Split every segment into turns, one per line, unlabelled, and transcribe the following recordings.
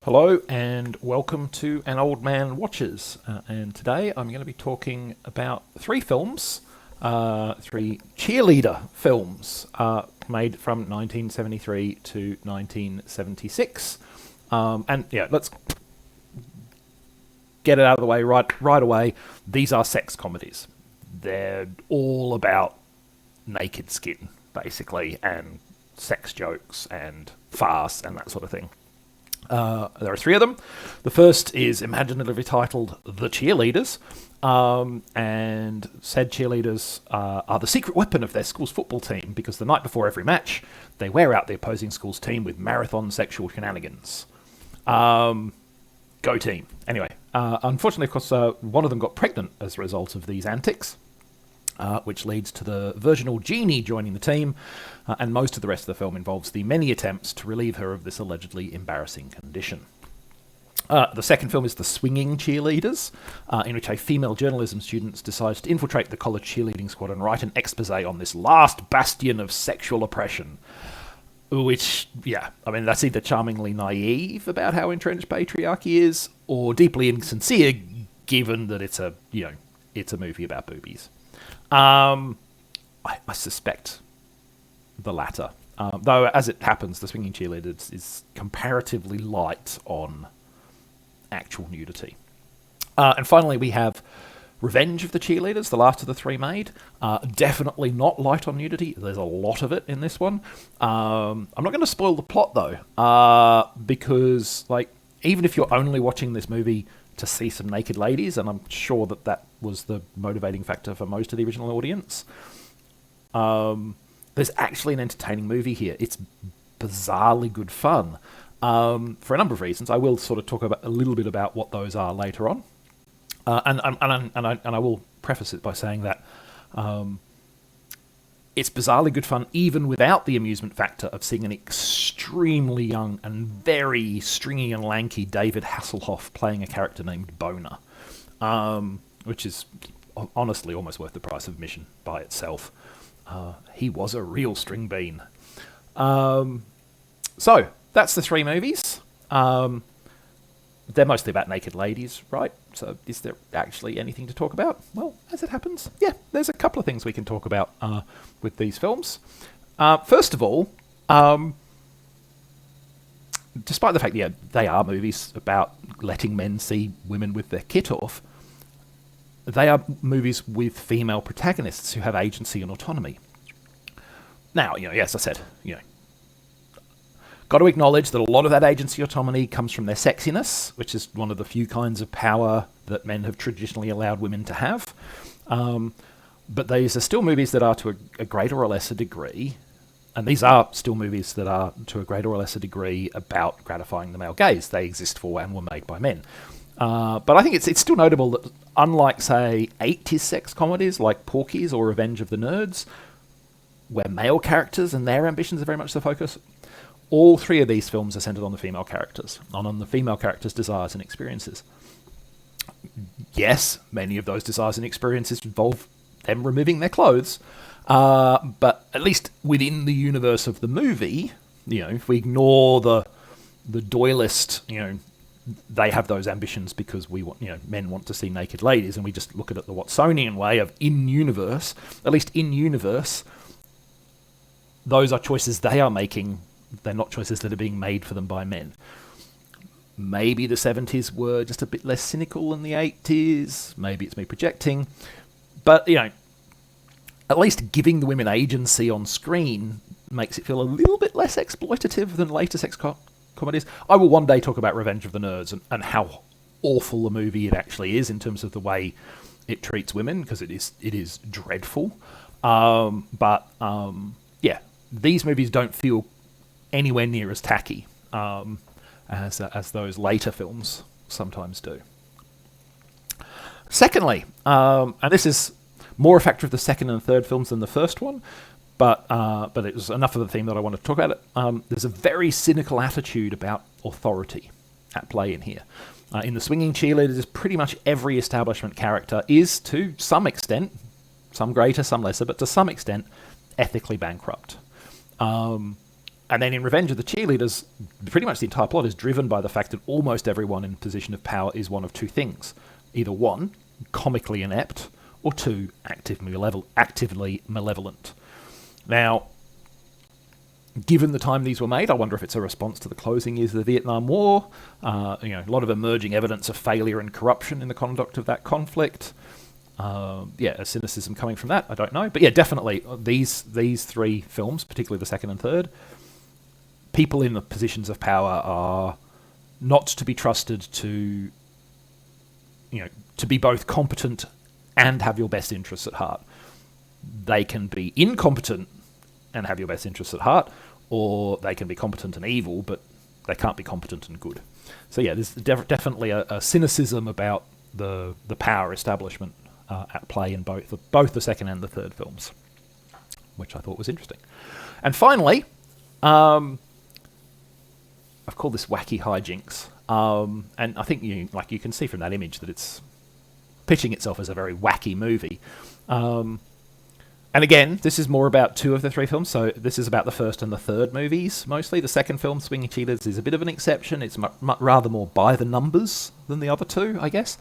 Hello and welcome to An Old Man Watches. And today I'm going to be talking about three films, three cheerleader films made from 1973 to 1976. And yeah, let's get it out of the way right away. These are sex comedies. They're all about naked skin, basically, and sex jokes and farce and that sort of thing. There are three of them. The first is imaginatively titled The Cheerleaders, and said cheerleaders are the secret weapon of their school's football team because the night before every match, they wear out the opposing school's team with marathon sexual shenanigans. Go team. Anyway, unfortunately, of course, one of them got pregnant as a result of these antics. Which leads to the virginal genie joining the team, and most of the rest of the film involves the many attempts to relieve her of this allegedly embarrassing condition. The second film is The Swinging Cheerleaders, in which a female journalism student decides to infiltrate the college cheerleading squad and write an expose on this last bastion of sexual oppression. Which, yeah, I mean, that's either charmingly naive about how entrenched patriarchy is, or deeply insincere, given that it's a movie about boobies. I suspect the latter. Though, as it happens, The Swinging Cheerleaders is comparatively light on actual nudity. And finally, we have Revenge of the Cheerleaders, the last of the three made. Definitely not light on nudity. There's a lot of it in this one. I'm not going to spoil the plot, though, because, even if you're only watching this movie to see some naked ladies, and I'm sure that was the motivating factor for most of the original audience. There's actually an entertaining movie here. It's bizarrely good fun for a number of reasons. I will sort of talk about a little bit about what those are later on, and I will preface it by saying that it's bizarrely good fun even without the amusement factor of seeing an extremely young and very stringy and lanky David Hasselhoff playing a character named Boner, which is honestly almost worth the price of admission by itself. He was a real string bean. So, that's the three movies. They're mostly about naked ladies, right? So is there actually anything to talk about? Well, as it happens, yeah, there's a couple of things we can talk about with these films. First of all, despite the fact that they are movies about letting men see women with their kit off, they are movies with female protagonists who have agency and autonomy. Now, as I said, got to acknowledge that a lot of that agency autonomy comes from their sexiness, which is one of the few kinds of power that men have traditionally allowed women to have. But these are still movies that are to a greater or lesser degree, and these are still movies that are to a greater or lesser degree about gratifying the male gaze. They exist for and were made by men. But I think it's still notable that unlike, say, 80s sex comedies like Porky's or Revenge of the Nerds, where male characters and their ambitions are very much the focus, all three of these films are centered on the female characters, and on the female characters' desires and experiences. Yes, many of those desires and experiences involve them removing their clothes, but at least within the universe of the movie, if we ignore the doylist, they have those ambitions because we want, men want to see naked ladies, and we just look at it the Watsonian way of in-universe. At least in-universe, those are choices they are making. They're not choices that are being made for them by men. Maybe the 70s were just a bit less cynical than the 80s. Maybe it's me projecting. But, at least giving the women agency on screen makes it feel a little bit less exploitative than later sex comedies. I will one day talk about Revenge of the Nerds and how awful a movie it actually is in terms of the way it treats women, because it is dreadful. Yeah, these movies don't feel anywhere near as tacky as those later films sometimes do. Secondly, and this is more a factor of the second and third films than the first one, but it was enough of the theme that I wanted to talk about it. There's a very cynical attitude about authority at play in here. In The Swinging Cheerleaders, pretty much every establishment character is, to some extent, some greater, some lesser, but to some extent, ethically bankrupt. And then in Revenge of the Cheerleaders, pretty much the entire plot is driven by the fact that almost everyone in position of power is one of two things. Either one, comically inept, or two, actively malevolent. Now, given the time these were made, I wonder if it's a response to the closing years of the Vietnam War. A lot of emerging evidence of failure and corruption in the conduct of that conflict. A cynicism coming from that, I don't know. But yeah, definitely, these three films, particularly the second and third, people in the positions of power are not to be trusted to be both competent and have your best interests at heart. They can be incompetent and have your best interests at heart, or they can be competent and evil, but they can't be competent and good. So yeah, there's definitely a cynicism about the power establishment at play in both the second and the third films, which I thought was interesting. And finally, I've called this Wacky Hijinx, and I think you can see from that image that it's pitching itself as a very wacky movie. And again, this is more about two of the three films, so this is about the first and the third movies, mostly. The second film, Swinging Cheerleaders, is a bit of an exception. It's rather more by the numbers than the other two, I guess.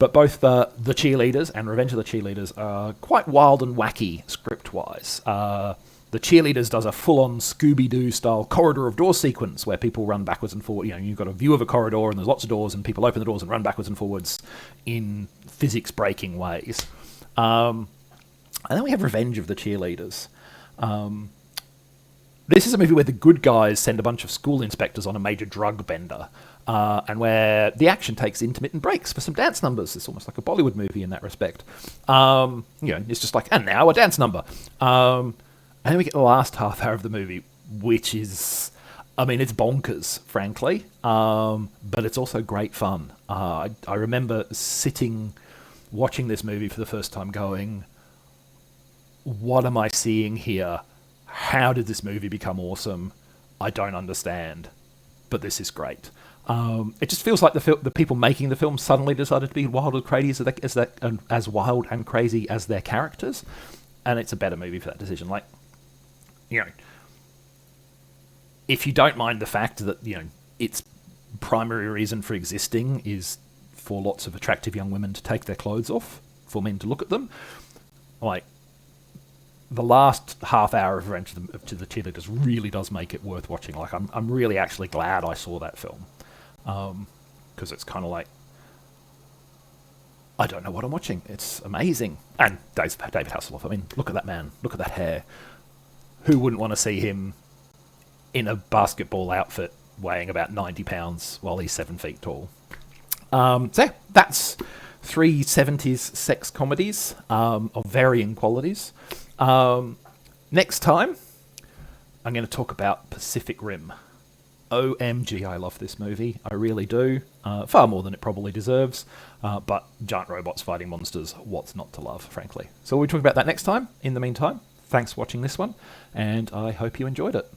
But both the Cheerleaders and Revenge of the Cheerleaders are quite wild and wacky script-wise. The Cheerleaders does a full-on Scooby-Doo style corridor of door sequence where people run backwards and forward. You've got a view of a corridor and there's lots of doors and people open the doors and run backwards and forwards in physics-breaking ways. And then we have Revenge of the Cheerleaders. This is a movie where the good guys send a bunch of school inspectors on a major drug bender, and where the action takes intermittent breaks for some dance numbers. It's almost like a Bollywood movie in that respect. It's just like, and now a dance number. And then we get the last half hour of the movie, which is, it's bonkers, frankly, but it's also great fun. I remember watching this movie for the first time going, what am I seeing here? How did this movie become awesome? I don't understand, but this is great. It just feels like the people making the film suddenly decided to be wild and crazy as wild and crazy as their characters, and it's a better movie for that decision. If you don't mind the fact that its primary reason for existing is for lots of attractive young women to take their clothes off for men to look at them, the last half hour of Revenge of the Cheerleaders really does make it worth watching. I'm really actually glad I saw that film, because it's kind of like, I don't know what I'm watching. It's amazing. And David Hasselhoff, look at that man, look at that hair. Who wouldn't want to see him in a basketball outfit weighing about 90 pounds while he's 7 feet tall? So yeah, that's three 70s sex comedies of varying qualities. Next time, I'm going to talk about Pacific Rim. OMG, I love this movie. I really do. Far more than it probably deserves. But giant robots fighting monsters, what's not to love, frankly? So we'll talk about that next time. In the meantime, thanks for watching this one, and I hope you enjoyed it.